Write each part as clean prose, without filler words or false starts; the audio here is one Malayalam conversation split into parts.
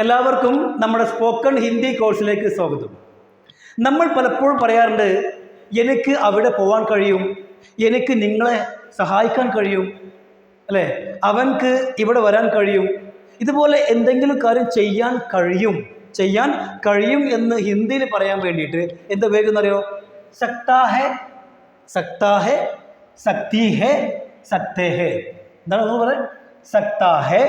എല്ലാവർക്കും നമ്മുടെ സ്പോക്കൺ ഹിന്ദി കോഴ്സിലേക്ക് സ്വാഗതം. നമ്മൾ പലപ്പോഴും പറയാറുണ്ട്, എനിക്ക് അവിടെ പോകാൻ കഴിയും, എനിക്ക് നിങ്ങളെ സഹായിക്കാൻ കഴിയും, അല്ലേ, അവൻക്ക് ഇവിടെ വരാൻ കഴിയും, ഇതുപോലെ എന്തെങ്കിലും കാര്യം ചെയ്യാൻ കഴിയും എന്ന് ഹിന്ദിയിൽ പറയാൻ വേണ്ടിയിട്ട് എന്താ ഉപയോഗിക്കുന്നത് അറിയോ? സക്താ ഹെ, സക്താ ഹെ, സക്തി ഹെ, സക്തേ ഹെ. എന്താണ് നിങ്ങൾ പറയുക? സക്താ ഹെ,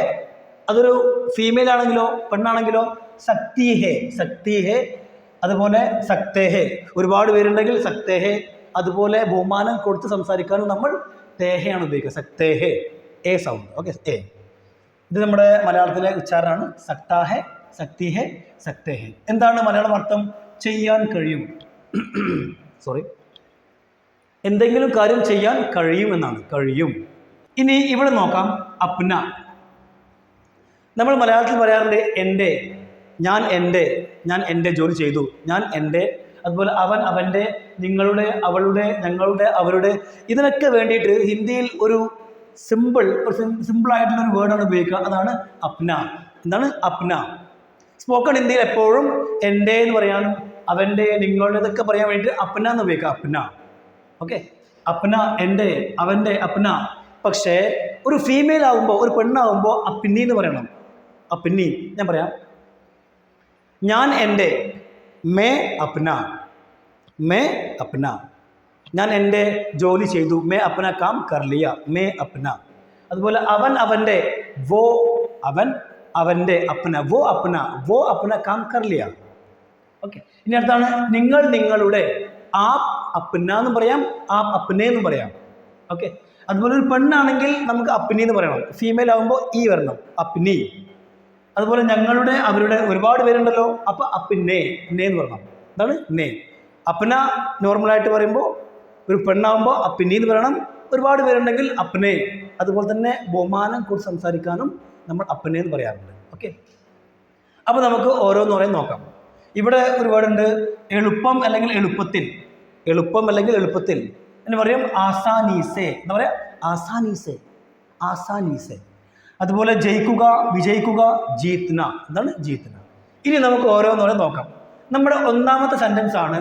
അതൊരു ഫീമെയിൽ ആണെങ്കിലോ പെണ്ണാണെങ്കിലോ സക്തി ഹെ, സക്തി ഹെ. അതുപോലെ സക്തേ ഹെ, ഒരുപാട് പേരുണ്ടെങ്കിൽ സക്തേ ഹെ. അതുപോലെ ബഹുമാനം കൊടുത്ത് സംസാരിക്കാനും നമ്മൾ തേഹയാണ് ഉപയോഗിക്കുക, സക്തേ ഹെ, എ സൗണ്ട്. Okay, A. ഇത് നമ്മുടെ മലയാളത്തിലെ ഉച്ചാരണമാണ്. സക്താ ഹെ, സക്തി ഹെ, സക്തേ ഹെ. എന്താണ് മലയാളം അർത്ഥം? ചെയ്യാൻ കഴിയും. സോറി, എന്തെങ്കിലും കാര്യം ചെയ്യാൻ കഴിയുമെന്നാണ്, കഴിയും. ഇനി ഇവിടെ നോക്കാം, അപ്ന. നമ്മൾ മലയാളത്തിൽ പറയാറുണ്ട് എൻ്റെ, ഞാൻ എൻ്റെ ജോലി ചെയ്തു, ഞാൻ എൻ്റെ. അതുപോലെ അവൻ അവൻ്റെ, നിങ്ങളുടെ അവളുടെ, ഞങ്ങളുടെ അവരുടെ. ഇതിനൊക്കെ വേണ്ടിയിട്ട് ഹിന്ദിയിൽ ഒരു സിമ്പിളായിട്ടുള്ള ഒരു വേർഡാണ് ഉപയോഗിക്കുക, അതാണ് അപ്ന. എന്താണ് അപ്ന? സ്പോക്കൺ ഹിന്ദിയിൽ എപ്പോഴും എൻ്റെ എന്ന് പറയാനും അവൻ്റെ, നിങ്ങളുടെ ഇതൊക്കെ പറയാൻ വേണ്ടിയിട്ട് അപ്ന എന്ന് ഉപയോഗിക്കുക, അപ്ന. ഓക്കെ, അപ്ന, എൻ്റെ, അവൻ്റെ, അപ്ന. പക്ഷേ ഒരു ഫീമെയിൽ ആകുമ്പോൾ, ഒരു പെണ്ണാകുമ്പോൾ അപ്പിന്നി എന്ന് പറയണം. അപ്പിന്നി. ഞാൻ പറയാം, ഞാൻ എൻ്റെ, മേ അപ്ന, മേ അപ്ന. ഞാൻ എൻ്റെ ജോലി ചെയ്തു, മേ അപ്ന കാം കർ ലിയ, മേ അപ്ന. അതുപോലെ അവൻ അവൻ്റെ, വോ അവൻ അവൻ്റെ, അപ്ന, വോ അപ്ന കാം കർ ലിയ. ഓക്കെ, ഇനി അടുത്താണ് നിങ്ങൾ നിങ്ങളുടെ, ആപ് അപ്ന എന്നും പറയാം, ആപ് അപ്നെ എന്നും പറയാം. ഓക്കെ, അതുപോലെ ഒരു പെണ്ണാണെങ്കിൽ നമുക്ക് അപ്നി എന്ന് പറയണം, ഫീമെയിൽ ആകുമ്പോൾ ഈ വരണം, അപ്നി. അതുപോലെ ഞങ്ങളുടെ അവരുടെ ഒരുപാട് പേരുണ്ടല്ലോ, അപ്പോൾ അപ്പിന്നെ, നേ എന്ന് പറയണം. എന്താണ് നേ? അപ്ന നോർമലായിട്ട് പറയുമ്പോൾ, ഒരു പെണ്ണാകുമ്പോൾ അപ്പിന്നി എന്ന് പറയണം. ഒരുപാട് പേരുണ്ടെങ്കിൽ അപ്നെ. അതുപോലെ തന്നെ ബഹുമാനം കൂടി സംസാരിക്കാനും നമ്മൾ അപ്നെ എന്ന് പറയാറുണ്ട്. ഓക്കെ, അപ്പോൾ നമുക്ക് ഓരോന്നോരോന്ന് നോക്കാം. ഇവിടെ ഒരു വേർഡുണ്ട്, എളുപ്പം അല്ലെങ്കിൽ എളുപ്പത്തിൽ. എളുപ്പം അല്ലെങ്കിൽ എളുപ്പത്തിൽ എന്ന് പറയും ആസാനീസെ. എന്താ പറയുക? ആസാനീസെ, ആസാനീസെ. അതുപോലെ ജയിക്കുക, വിജയിക്കുക, ജീത്ന. എന്താണ് ജീത്ന? ഇനി നമുക്ക് ഓരോന്നോരെ നോക്കാം. നമ്മുടെ ഒന്നാമത്തെ സെൻറ്റൻസ് ആണ്,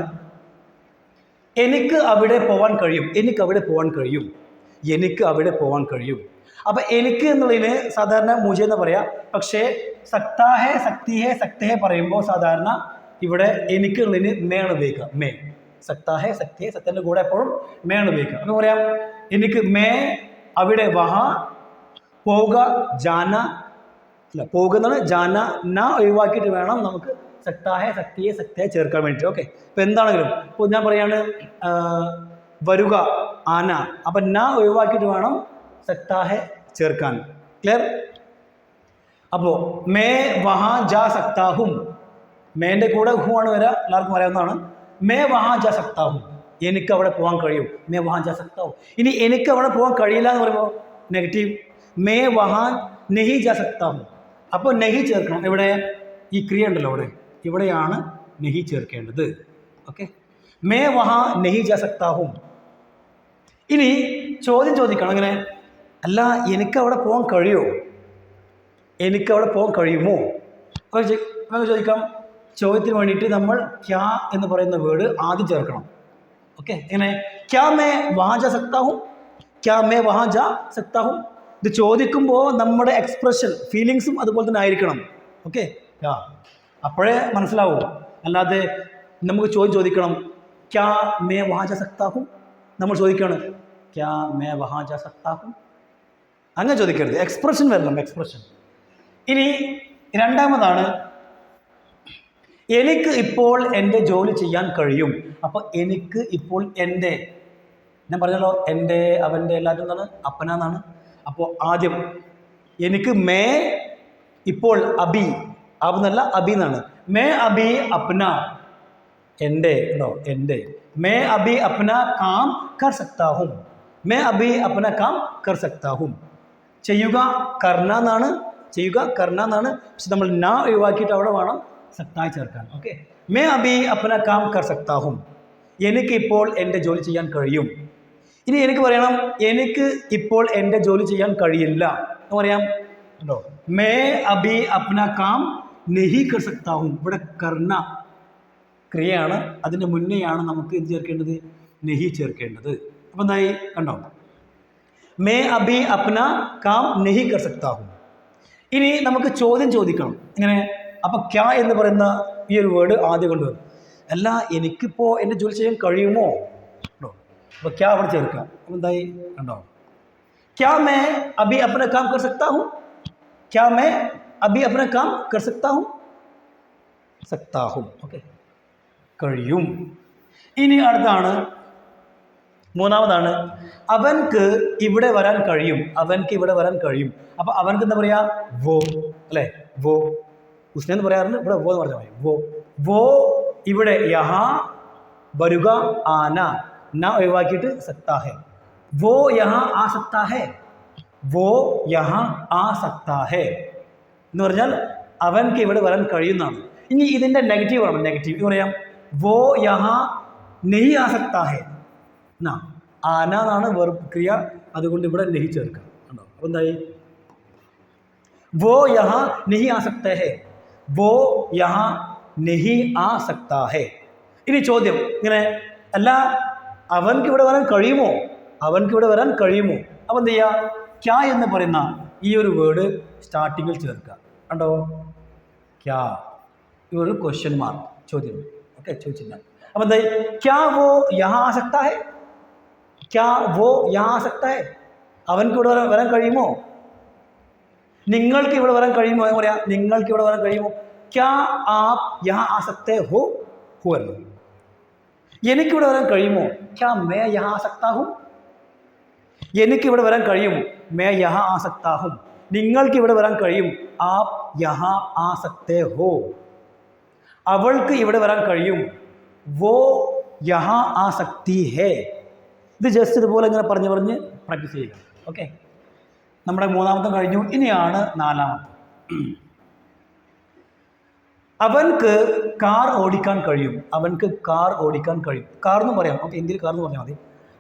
എനിക്ക് അവിടെ പോകാൻ കഴിയും, എനിക്ക് അവിടെ പോകാൻ കഴിയും, എനിക്ക് അവിടെ പോകാൻ കഴിയും. അപ്പം എനിക്ക് എന്നുള്ളതിന് സാധാരണ മുജെ എന്ന് പറയാം. പക്ഷേ സക്താ ഹെ, സക്തി ഹെ, സക്തേ ഹെ പറയുമ്പോൾ സാധാരണ ഇവിടെ എനിക്ക് എന്നുള്ളതിന് മേണ് ഉപയോഗിക്കുക, മേ. സക്താ ഹെ, സക്തി ഹെ, സത്യൻ്റെ കൂടെ എപ്പോഴും മേണ് ഉപയോഗിക്കുക. എന്ന് പറയാം, എനിക്ക് മേ അവിടെ, വഹാ പോവുക, ജാന അല്ല, പോകുക എന്നാണ്, ജാന ന ഒഴിവാക്കിയിട്ട് വേണം നമുക്ക് സക്താഹെ, സക്തിയെ, സക്തയെ ചേർക്കാൻ വേണ്ടിയിട്ട്. ഓക്കെ, ഇപ്പോൾ എന്താണെങ്കിലും ഇപ്പോൾ ഞാൻ പറയാണ് വരുക, ആന, അപ്പം ന ഒഴിവാക്കിയിട്ട് വേണം സക്താഹെ ചേർക്കാൻ. ക്ലിയർ? അപ്പോൾ മേ വഹാ ജാ സക്താഹും, മേൻ്റെ കൂടെ ഹു ആണ് വരിക, എല്ലാവർക്കും അറിയാവുന്നതാണ്. മേ വഹാ ജാ സക്താഹും, എനിക്ക് അവിടെ പോകാൻ കഴിയും, മേ വഹാ ജാ സക്താഹും. ഇനി എനിക്ക് അവിടെ പോകാൻ കഴിയില്ല എന്ന് പറയുമ്പോൾ നെഗറ്റീവ്, മേ വഹാ നെഹി ജാ സക്താഹും. അപ്പോൾ നെഹി ചേർക്കണം. ഇവിടെ ഈ ക്രിയ ഉണ്ടല്ലോ, ഇവിടെയാണ് നെഹി ചേർക്കേണ്ടത്. ഓക്കെ, മേ വഹാ നെഹി ജാ സക്താഹും. ഇനി ചോദ്യം ചോദിക്കണം, അങ്ങനെ അല്ല, എനിക്കവിടെ പോകാൻ കഴിയുമോ, എനിക്കവിടെ പോകാൻ കഴിയുമോ? നമുക്ക് ചോദിക്കാം. ചോദ്യത്തിന് വേണ്ടിയിട്ട് നമ്മൾ ക്യാ എന്ന് പറയുന്ന വേർഡ് ആദ്യം ചേർക്കണം. ഓക്കെ, എങ്ങനെ? ക്യാ മേ വഹാ ജാ സക്താഹും, ക്യാ മേ വഹാ ജാ സക്താഹും. ഇത് ചോദിക്കുമ്പോൾ നമ്മുടെ എക്സ്പ്രഷൻ, ഫീലിങ്സും അതുപോലെ തന്നെ ആയിരിക്കണം. ഓക്കെ, അപ്പോഴേ മനസ്സിലാവും. അല്ലാതെ നമുക്ക് ചോദിക്കണം, ക്യാ മേ വഹാ ജാ സക്താഹും, നമ്മൾ ചോദിക്കുകയാണ് ക്യാ മേ വഹാ ജാ സക്താഹും, അങ്ങനെ ചോദിക്കരുത്. എക്സ്പ്രഷൻ വരണം, എക്സ്പ്രഷൻ. ഇനി രണ്ടാമതാണ്, എനിക്ക് ഇപ്പോൾ എൻ്റെ ജോലി ചെയ്യാൻ കഴിയും. അപ്പോൾ എനിക്ക് ഇപ്പോൾ എൻ്റെ, ഞാൻ പറഞ്ഞല്ലോ, എൻ്റെ, അവൻ്റെ എല്ലാവരും എന്താണ്? അപ്പന എന്നാണ്. അപ്പോൾ ആദ്യം എനിക്ക് മേ, ഇപ്പോൾ അബി, ആവുന്നല്ല അബി എന്നാണ്. മേ അബി അപ്ന, എൻ്റെ ഉണ്ടോ, എൻ്റെ. മേ അബി അപ്ന കാം കർ സക്താഹും, മേ അബി അപ്ന കാം കർ സക്താഹും. ചെയ്യുക, കർണ എന്നാണ്, ചെയ്യുക, കർണ എന്നാണ്. പക്ഷെ നമ്മൾ ന ഒഴിവാക്കിയിട്ട് അവിടെ വേണം സക്തായി ചേർക്കാൻ. ഓക്കെ, മേ അബി അപ്ന കാം കർ സക്താഹും, എനിക്ക് ഇപ്പോൾ എൻ്റെ ജോലി ചെയ്യാൻ കഴിയും. ഇനി എനിക്ക് പറയണം, എനിക്ക് ഇപ്പോൾ എൻ്റെ ജോലി ചെയ്യാൻ കഴിയില്ല എന്ന് പറയാം. ഉണ്ടോ? മേ അബി അപ്ന കാം നെഹി കർ സക്താ ഹൂം. ഇവിടെ കർണ ക്രിയയാണ്, അതിൻ്റെ മുന്നെയാണ് നമുക്ക് എന്ത് ചേർക്കേണ്ടത്? നെഹി ചേർക്കേണ്ടത്. അപ്പം എന്തായി കണ്ടോ? മേ അബി അപ്ന കാം നെഹി കർ സക്താ ഹൂം. ഇനി നമുക്ക് ചോദ്യം ചോദിക്കണം. ഇങ്ങനെ അപ്പോൾ ക്യാ എന്ന് പറയുന്ന ഈ ഒരു വേർഡ് ആദ്യം കൊണ്ടുവരും. അല്ല, എനിക്കിപ്പോൾ എൻ്റെ ജോലി ചെയ്യാൻ കഴിയുമോ? കേട്ടോ, അപ്പോൾ ക്യാ അവിടെ ചേർക്കാം. അപ്പം എന്തായി കണ്ടോ? ക്യാ മേ അബി അപ്ന കാം കർ സക്താ ഹൂം. ക്യാ മേ അബി അപ്ന കാം കർ സക്താ ഹൂം. സക്താ ഹൂം. ഓക്കെ, കഴിയും. ഇനി അടുത്താണ്, മൂന്നാമതാണ്, അവൻക്ക് ഇവിടെ വരാൻ കഴിയും. അവൻക്ക് ഇവിടെ വരാൻ കഴിയും. അപ്പം അവൻക്ക് എന്താ പറയുക? വോ അല്ലേ? വോ. ഉസ്നെ എന്ന് പറയാറുണ്ട്, ഇവിടെ വോ എന്ന് പറഞ്ഞാൽ മതി. വോ. വോ ഇവിടെ യഹാ വരുക, ആന ന ഒഴിവാക്കിയിട്ട് സക്താ ഹെ. വോ യഹാ ആ സക്താ ഹെ. വോ യഹാ ആ സക്താ ഹെ എന്ന് പറഞ്ഞാൽ അവൻക്ക് ഇവിടെ വരാൻ കഴിയുന്നതാണ്. ഇനി ഇതിൻ്റെ നെഗറ്റീവ് ആണ്. നെഗറ്റീവ് എന്ന് പറയാം, വോ യഹാ നെഹി ആ സക്താ ഹെ. എന്നാ ആന എന്നാണ് വെർബ് ക്രിയ, അതുകൊണ്ട് ഇവിടെ നെഹി ചേർക്കാം. കണ്ടോ? അപ്പം എന്തായി? വോ യഹാ നെഹി ആ സക്താ ഹെ. വോ യഹാ നെഹി ആ സക്താ ഹെ. ഇനി ചോദ്യം ഇങ്ങനെ, അല്ല അവൻക്ക് ഇവിടെ വരാൻ കഴിയുമോ? അവൻക്ക് ഇവിടെ വരാൻ കഴിയുമോ? അപ്പം എന്ത് ചെയ്യുക? ക്യാ എന്ന് പറയുന്ന ഈ ഒരു വേർഡ് സ്റ്റാർട്ടിങ്ങിൽ ചേർക്കുക. കണ്ടോ? ക്യാ, ഈ ഒരു ക്വസ്റ്റ്യൻ മാർക്ക്, ചോദ്യം. ഓക്കെ, ചോദിച്ചില്ല. അപ്പം എന്തായി? ക്യാ വോ യഹാ ആ സക്താ ഹെ. ക്യാ വോ യഹാ ആ സക്താ ഹെ. അവൻക്ക് ഇവിടെ വരാൻ കഴിയുമോ? നിങ്ങൾക്ക് ഇവിടെ വരാൻ കഴിയുമോ എന്ന് പറയാം. നിങ്ങൾക്ക് ഇവിടെ വരാൻ കഴിയുമോ? ക്യാ ആപ് യഹാ ആ സക്തേ ഹോ. ഹോ അല്ലോ. എനിക്കിവിടെ വരാൻ കഴിയുമോ? ക്യാ മേ യഹാ ആ സക്താ ഹൂം. എനിക്കിവിടെ വരാൻ കഴിയും. മേ യഹാ ആ സക്താ ഹൂം. നിങ്ങൾക്ക് ഇവിടെ വരാൻ കഴിയും. ആപ് യഹാ ആ സക്തേ ഹോ. അവൾക്ക് ഇവിടെ വരാൻ കഴിയും. വോ യഹാ ആ സക്തി ഹേ. ഇത് ജസ്റ്റ് ഇതുപോലെ ഇങ്ങനെ പറഞ്ഞ് പ്രാക്ടീസ് ചെയ്യുക. ഓക്കെ, നമ്മുടെ മൂന്നാമത്തെ കഴിഞ്ഞു. ഇനിയാണ് നാലാമത്തെ. അവൻക്ക് കാർ ഓടിക്കാൻ കഴിയും. അവൻക്ക് കാർ ഓടിക്കാൻ കഴിയും. കാർ എന്ന് പറയാം. ഓക്കെ, ഇന്ത്യയിൽ കാർ എന്ന് പറഞ്ഞാൽ മതി.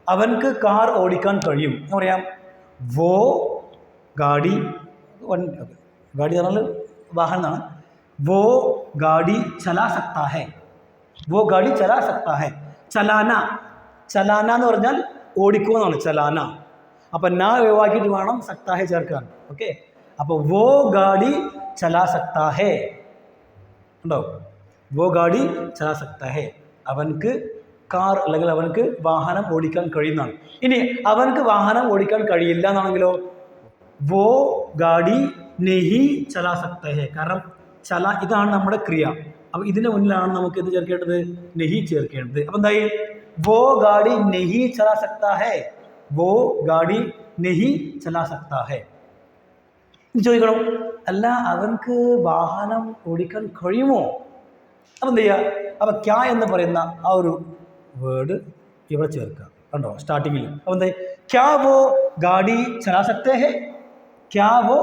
അവൻക്ക് കാർ ഓടിക്കാൻ കഴിയും എന്ന് പറയാം. വോ ഗാഡി, ഗാഡി എന്ന് പറഞ്ഞാൽ വാഹനം എന്നാണ്. വോ ഗാഡി ചലാ സക്താ ഹെ. വോ ഗാഡി ചലാ സക്താ ഹെ. ചലാന, ചലാന എന്ന് പറഞ്ഞാൽ ഓടിക്കുക എന്നാണ്. ചലാന. അപ്പം നാ ഒഴിവാക്കിയിട്ട് വേണം സക്താ ഹെ ചേർക്കാൻ. ഓക്കെ, അപ്പോൾ വോ ഗാഡി ചലാ സക്താ ഹെ ഉണ്ടോ? വോ ഗാഡി ചലാ സക്താ ഹെ. അവൻക്ക് കാർ അല്ലെങ്കിൽ അവൻക്ക് വാഹനം ഓടിക്കാൻ കഴിയുന്നതാണ്. ഇനി അവൻക്ക് വാഹനം ഓടിക്കാൻ കഴിയില്ല എന്നാണെങ്കിലോ? വോ ഗാഡി നെഹി ചലാ സക്താ ഹെ. കാരണം ചല ഇതാണ് നമ്മുടെ ക്രിയ. അപ്പം ഇതിൻ്റെ മുന്നിലാണ് നമുക്ക് എന്ത് ചേർക്കേണ്ടത്? നെഹി ചേർക്കേണ്ടത്. അപ്പം എന്തായി? വോ ഗാഡി നെഹി ചലാ സക്താ ഹെ. വോ ഗാഡി നെഹി ചലാ സക്താ ഹെ. ചോദിക്കണം, അല്ല അവൻക്ക് വാഹനം ഓടിക്കാൻ കഴിയുമോ? അപ്പം എന്ത് ചെയ്യുക? അപ്പം ക്യാ എന്ന് പറയുന്ന ആ ഒരു വേർഡ് ഇവിടെ ചേർക്കുക. കണ്ടോ? സ്റ്റാർട്ടിങ്ങിൽ. അപ്പം എന്താ? ക്യാ വോ ഗാഡി ചലാ സക്തേ ഹെ. ക്യാ വോ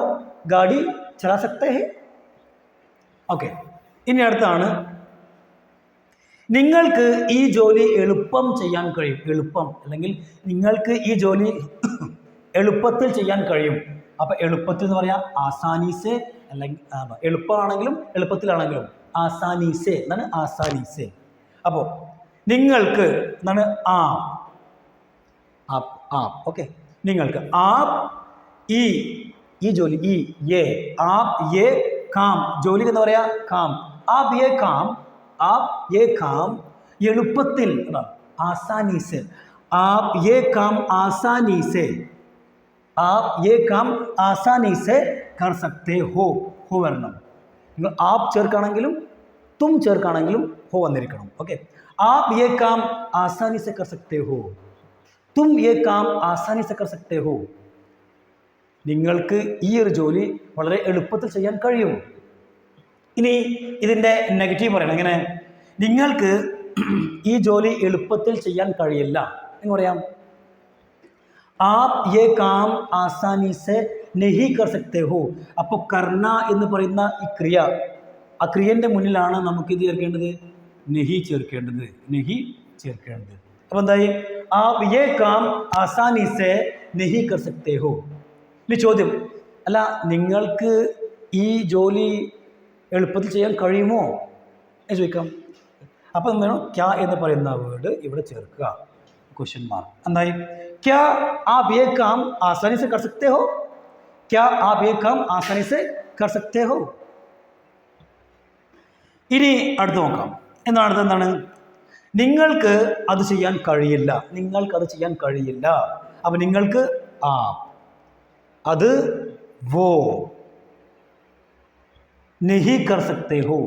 ഗാഡി ചലാ സക്തേ ഹെ. ഓക്കെ, ഇനി അടുത്താണ്, നിങ്ങൾക്ക് ഈ ജോലി എളുപ്പം ചെയ്യാൻ കഴിയും. എളുപ്പം അല്ലെങ്കിൽ നിങ്ങൾക്ക് ഈ ജോലി എളുപ്പത്തിൽ ചെയ്യാൻ കഴിയും. അപ്പം എളുപ്പത്തിൽ എന്ന് പറയാം ആസാനീസെ, അല്ലെങ്കിൽ എളുപ്പമാണെങ്കിലും എളുപ്പത്തിലാണെങ്കിലും ആസാനീസെ എന്നാണ്. ആസാനീസെ. അപ്പോൾ നിങ്ങൾക്ക് എന്നാണ് ആപ്. ഓക്കെ, നിങ്ങൾക്ക് ആപ് ഈ ജോലി, യേ ആപ് യേ കാം. ജോലിക്ക് എന്താ പറയാ? കാം. ആപ് യേ കാം, ആപ് യേ കാം എളുപ്പത്തിൽ, ആസാനീസെ. ആപ് യേ കാം ആസാനീസെ. ആപ് യേ കാം ആസാനീസെ കർ സക്തേ ഹോ. ഹോ വരണം. നിങ്ങൾ ആപ് ചേർക്കാണെങ്കിലും തും ചേർക്കാണെങ്കിലും ഹോ വന്നിരിക്കണം. ഓക്കെ, ആപ് യേ കാം ആസാനി സെ കർ സക്തേ ഹോ. തും യേ കാം ആസാനി സെ കർ സക്തേ ഹോ. നിങ്ങൾക്ക് ഈ ഒരു ജോലി വളരെ എളുപ്പത്തിൽ ചെയ്യാൻ കഴിയും. ഇനി ഇതിൻ്റെ നെഗറ്റീവ് പറയണം. എങ്ങനെ? നിങ്ങൾക്ക് ഈ ജോലി എളുപ്പത്തിൽ ചെയ്യാൻ കഴിയില്ല എന്ന് പറയാം. ആപ് യേ കാം ആസാനി സെ നെഹി കർ സക്തേ ഹോ. അപ്പോൾ കർണ എന്ന് പറയുന്ന ഈ ക്രിയ, ആ ക്രിയൻ്റെ മുന്നിലാണ് നമുക്ക് ഇത് ചേർക്കേണ്ടത്? നെഹി ചേർക്കേണ്ടത്. നെഹി ചേർക്കേണ്ടത്. അപ്പോൾ എന്തായി? ആപ് യേ കാം ആസാനി സെ നെഹി കർ സക്തേ ഹോ. ഇനി ചോദ്യം, അല്ല നിങ്ങൾക്ക് ഈ ജോലി എളുപ്പത്തിൽ ചെയ്യാൻ കഴിയുമോ എന്ന് ചോദിക്കാം. അപ്പം നമ്മൾ വേണം ക്യാ എന്ന് പറയുന്ന വേർഡ് ഇവിടെ ചേർക്കുക. Question mark. എന്തായി? ക്യാ ആപ് യേ കാം ആസാനി സെ കർ സക്തേ ഹോ? ക്യാ ആപ് യേ കാം ആസാനി സെ കർ സക്തേ ഹോ? ഇനി അടുത്ത് നോക്കാം. എന്താണ്? നിങ്ങൾക്ക് അത് ചെയ്യാൻ കഴിയില്ല. നിങ്ങൾക്കത് ചെയ്യാൻ കഴിയില്ല. അപ്പം നിങ്ങൾക്ക് ആ, അത് വോ, നഹി കർ സക്തേ ഹോ.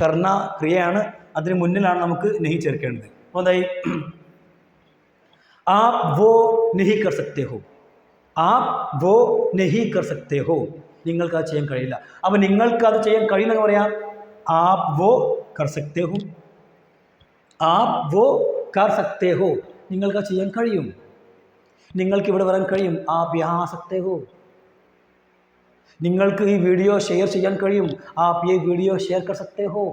കർണ ക്രിയയാണ്, അതിന് മുന്നിലാണ് നമുക്ക് നഹി ചേർക്കേണ്ടത്. അപ്പോൾ എന്തായി? आप वो नहीं कर सकते हो. आप वो नहीं कर सकते हो. നിങ്ങൾക്ക് അത് ചെയ്യാൻ കഴിയില്ല. അപ്പോൾ നിങ്ങൾക്ക് അത് ചെയ്യാൻ കഴിയുമെന്ന് പറയാം. आप वो कर सकते हो. आप वो कर सकते हो. നിങ്ങൾക്ക് അത് ചെയ്യാൻ കഴിയും. നിങ്ങൾക്ക് ഇവിടെ വരാൻ കഴിയും. आप यहाँ आ सकते हो. നിങ്ങൾക്ക് ഈ വീഡിയോ ഷെയർ ചെയ്യാൻ കഴിയും. आप ये वीडियो शेयर कर सकते हो.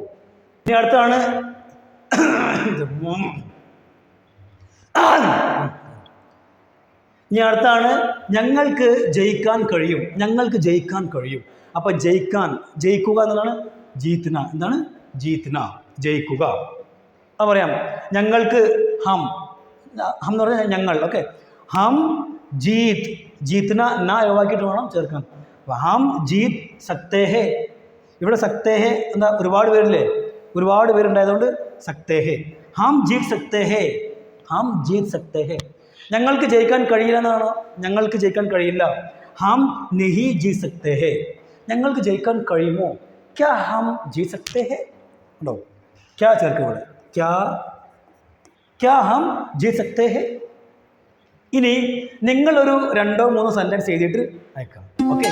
ഇനി അടുത്താണ് ഞങ്ങൾക്ക് ജയിക്കാൻ കഴിയും. ഞങ്ങൾക്ക് ജയിക്കാൻ കഴിയും. അപ്പം ജയിക്കുക എന്നുള്ളതാണ് ജീത്ന. എന്താണ്? ജീത്ന, ജയിക്കുക. അത് പറയാം. ഞങ്ങൾക്ക് ഹം എന്ന് പറഞ്ഞാൽ ഞങ്ങൾ. ഓക്കെ, ഹം ജീത്ന നാ ഒഴിവാക്കിയിട്ട് വേണം ചേർക്കാൻ. ഹം ജീത് സക്തേ ഹേ. ഇവിടെ സക്തേ ഹേ എന്താ? ഒരുപാട് പേരില്ലേ? ഒരുപാട് പേരുണ്ടായതുകൊണ്ട് സക്തേ ഹേ. ഹം ജീത് സക്തേ ഹേ. ഹം ജീത് സക്തേ ഹേ. ഞങ്ങൾക്ക് ജയിക്കാൻ കഴിയില്ല എന്നാണോ? ഞങ്ങൾക്ക് ജയിക്കാൻ കഴിയില്ല. ഹം നഹി ജീത് സക്തേ ഹേ. ഞങ്ങൾക്ക് ജയിക്കാൻ കഴിയുമോ? ക്യാ ഹം ജീത് സക്തേ ഹേ? ഉണ്ടോ? ക്യാ ചേർക്കുക ഇവിടെ. ക്യാ ഹം ജീത് സക്തേ ഹേ. ഇനി നിങ്ങളൊരു 2-3 സെൻറ്റൻസ് എഴുതിയിട്ട് അയക്കാം. ഓക്കെ.